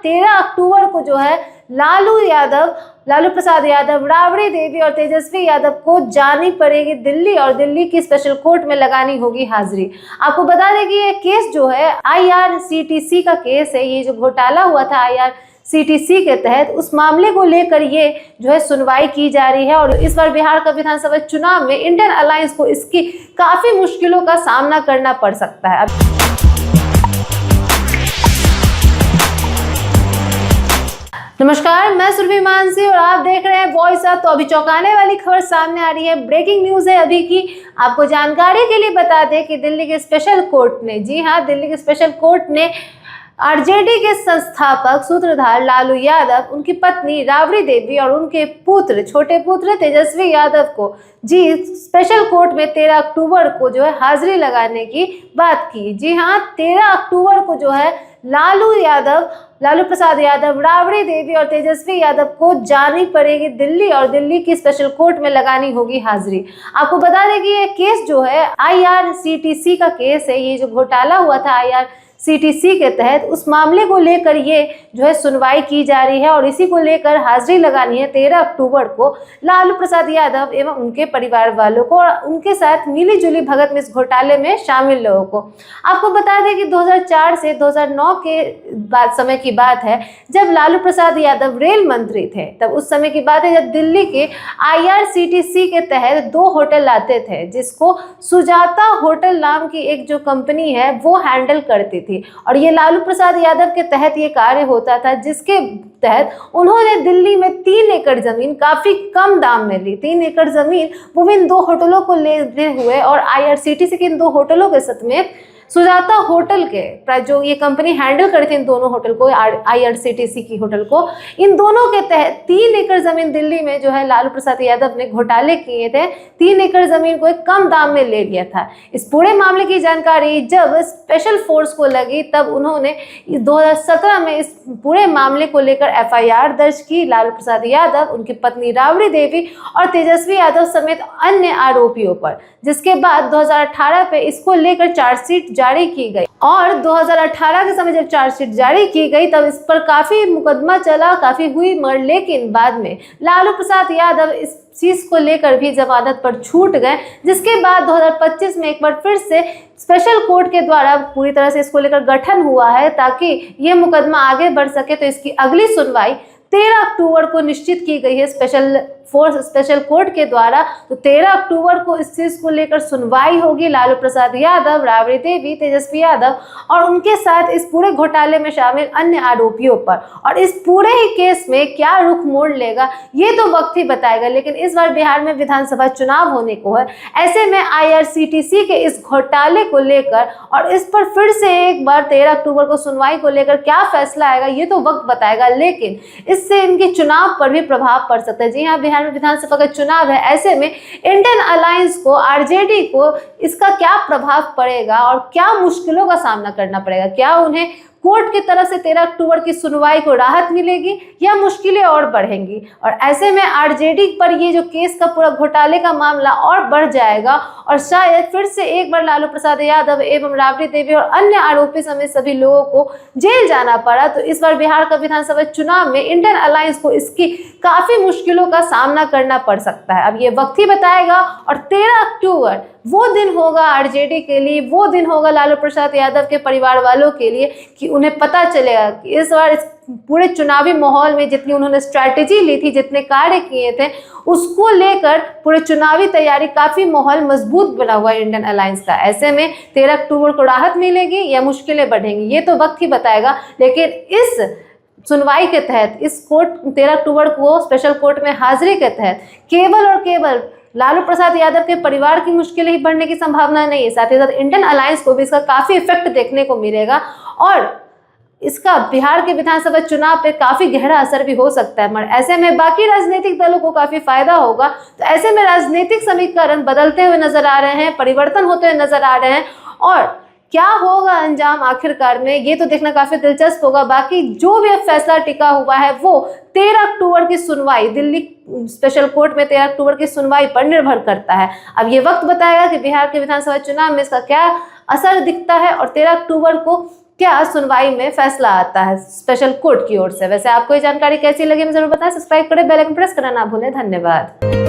13 अक्टूबर को जो है लालू प्रसाद यादव, राबड़ी देवी और तेजस्वी यादव को जानी पड़ेगी दिल्ली और दिल्ली की स्पेशल कोर्ट में लगानी होगी हाजिरी। आपको बता दें कि ये केस जो है IRCTC का केस है। ये जो घोटाला हुआ था IRCTC के तहत, उस मामले को लेकर ये जो है सुनवाई की जा रही है। और इस बार बिहार का विधानसभा चुनाव में इंडियन अलायंस को इसकी काफी मुश्किलों का सामना करना पड़ सकता है। नमस्कार, मैं सुरभि मानसी और आप देख रहे हैं वॉइस ऑफ। तो अभी चौंकाने वाली खबर सामने आ रही है, ब्रेकिंग न्यूज है अभी की। आपको जानकारी के लिए बता दें कि दिल्ली के स्पेशल कोर्ट ने, जी हाँ, दिल्ली के स्पेशल कोर्ट ने आरजेडी के संस्थापक सूत्रधार लालू यादव, उनकी पत्नी राबड़ी देवी और उनके छोटे पुत्र तेजस्वी यादव को स्पेशल कोर्ट में 13 अक्टूबर को जो है हाजिरी लगाने की बात की। जी हाँ, 13 अक्टूबर को जो है लालू प्रसाद यादव, राबड़ी देवी और तेजस्वी यादव को जानी पड़ेगी दिल्ली और दिल्ली की स्पेशल कोर्ट में लगानी होगी हाजिरी। आपको बता दें कि ये केस जो है IRCTC का केस है। ये जो घोटाला हुआ था IRCTC के तहत, उस मामले को लेकर ये जो है सुनवाई की जा रही है और इसी को लेकर हाजिरी लगानी है 13 अक्टूबर को लालू प्रसाद यादव एवं उनके परिवार वालों को और उनके साथ मिली जुली भगत में इस घोटाले में शामिल लोगों को। आपको बता दें कि 2004 से 2009 के समय की बात है, जब लालू प्रसाद यादव रेल मंत्री थे। तब उस समय की बात है जब दिल्ली के IRCTC के तहत 2 होटल आते थे, जिसको सुजाता होटल नाम की एक जो कंपनी है वो हैंडल करती थी। और ये लालू प्रसाद यादव के तहत ये कार्य होता था, जिसके तहत उन्होंने दिल्ली में 3 एकड़ जमीन काफी कम दाम में ली। 3 एकड़ जमीन वो इन 2 होटलों को लेते हुए और IRCTC के इन 2 होटलों के साथ में सुजाता होटल के जो ये कंपनी हैंडल करती थी, इन दोनों होटल को, IRCTC की होटल को, इन दोनों के तहत 3 एकड़ जमीन दिल्ली में जो है लालू प्रसाद यादव ने घोटाले किए थे। 3 एकड़ जमीन को एक कम दाम में ले लिया था। इस पूरे मामले की जानकारी जब स्पेशल फोर्स को लगी, तब उन्होंने 2017 में इस पूरे मामले को लेकर FIR दर्ज की। लालू प्रसाद यादव, उनकी पत्नी राबड़ी देवी और तेजस्वी यादव समेत अन्य आरोपियों पर, जिसके बाद 2018 पे इसको लेकर चार्जशीट जारी की गई। और 2018 के समय जब चार्जशीट जारी की गई, तब इस पर काफी मुकदमा चला, काफी हुई मगर, लेकिन बाद में लालू प्रसाद यादव इस चीज को लेकर भी जमानत पर छूट गए। जिसके बाद 2025 में एक बार फिर से स्पेशल कोर्ट के द्वारा पूरी तरह से इसको लेकर गठन हुआ है, ताकि ये मुकदमा आगे बढ़ सके। तो इसकी अगली सुनवाई 13 अक्टूबर को निश्चित की गई है स्पेशल कोर्ट के द्वारा। तो 13 अक्टूबर को इस चीज को लेकर सुनवाई होगी। लालू प्रसाद यादव, राबड़ी देवी, तेजस्वी यादव और उनके साथ इस पूरे घोटाले में शामिल अन्य आरोपियों पर। और इस पूरे ही केस में क्या रुख मोड़ लेगा ये तो वक्त ही बताएगा। लेकिन इस बार बिहार में विधानसभा चुनाव होने को है, ऐसे में IRCTC के इस घोटाले को लेकर और इस पर फिर से एक बार 13 अक्टूबर को सुनवाई को लेकर क्या फैसला आएगा ये तो वक्त बताएगा। लेकिन इससे इनके चुनाव पर भी प्रभाव पड़ सकता है। जी हाँ, बिहार में विधानसभा का चुनाव है, ऐसे में इंडियन अलायंस को, RJD को इसका क्या प्रभाव पड़ेगा और क्या मुश्किलों का सामना करना पड़ेगा। क्या उन्हें कोर्ट की तरफ से 13 अक्टूबर की सुनवाई को राहत मिलेगी या मुश्किलें और बढ़ेंगी। और ऐसे में RJD पर ये जो केस का पूरा घोटाले का मामला और बढ़ जाएगा और शायद फिर से एक बार लालू प्रसाद यादव एवं राबड़ी देवी और अन्य आरोपी समेत सभी लोगों को जेल जाना पड़ा। तो इस बार बिहार का विधानसभा चुनाव में इंडियन अलायंस को इसकी काफी मुश्किलों का सामना करना पड़ सकता है। अब ये वक्त ही बताएगा। और 13 अक्टूबर वो दिन होगा RJD के लिए, वो दिन होगा लालू प्रसाद यादव के परिवार वालों के लिए कि उन्हें पता चलेगा कि इस बार इस पूरे चुनावी माहौल में जितनी उन्होंने स्ट्रैटेजी ली थी, जितने कार्य किए थे, उसको लेकर पूरे चुनावी तैयारी, काफी माहौल मजबूत बना हुआ है इंडियन अलायंस का। ऐसे में 13 अक्टूबर को राहत मिलेगी या मुश्किलें बढ़ेंगी ये तो वक्त ही बताएगा। लेकिन इस सुनवाई के तहत, इस कोर्ट 13 अक्टूबर को स्पेशल कोर्ट में हाजिरी के तहत केवल और केवल लालू प्रसाद यादव के परिवार की मुश्किलें ही बढ़ने की संभावना नहीं है, साथ ही साथ इंडियन अलायंस को भी इसका काफी इफेक्ट देखने को मिलेगा और इसका बिहार के विधानसभा चुनाव पे काफी गहरा असर भी हो सकता है। मगर ऐसे में बाकी राजनीतिक दलों को काफी फायदा होगा। तो ऐसे में राजनीतिक समीकरण बदलते हुए नजर आ रहे हैं, परिवर्तन होते हुए नजर आ रहे हैं और क्या होगा अंजाम आखिरकार में ये तो देखना काफी दिलचस्प होगा। बाकी जो भी फैसला टिका हुआ है वो 13 अक्टूबर की सुनवाई, दिल्ली स्पेशल कोर्ट में 13 अक्टूबर की सुनवाई पर निर्भर करता है। अब ये वक्त बताएगा कि बिहार के विधानसभा चुनाव में इसका क्या असर दिखता है और 13 अक्टूबर को क्या सुनवाई में फैसला आता है स्पेशल कोर्ट की ओर से। वैसे आपको ये जानकारी कैसी लगी मुझे जरूर बताएं। सब्सक्राइब करें, बेल आइकन प्रेस करना ना भूलें। धन्यवाद।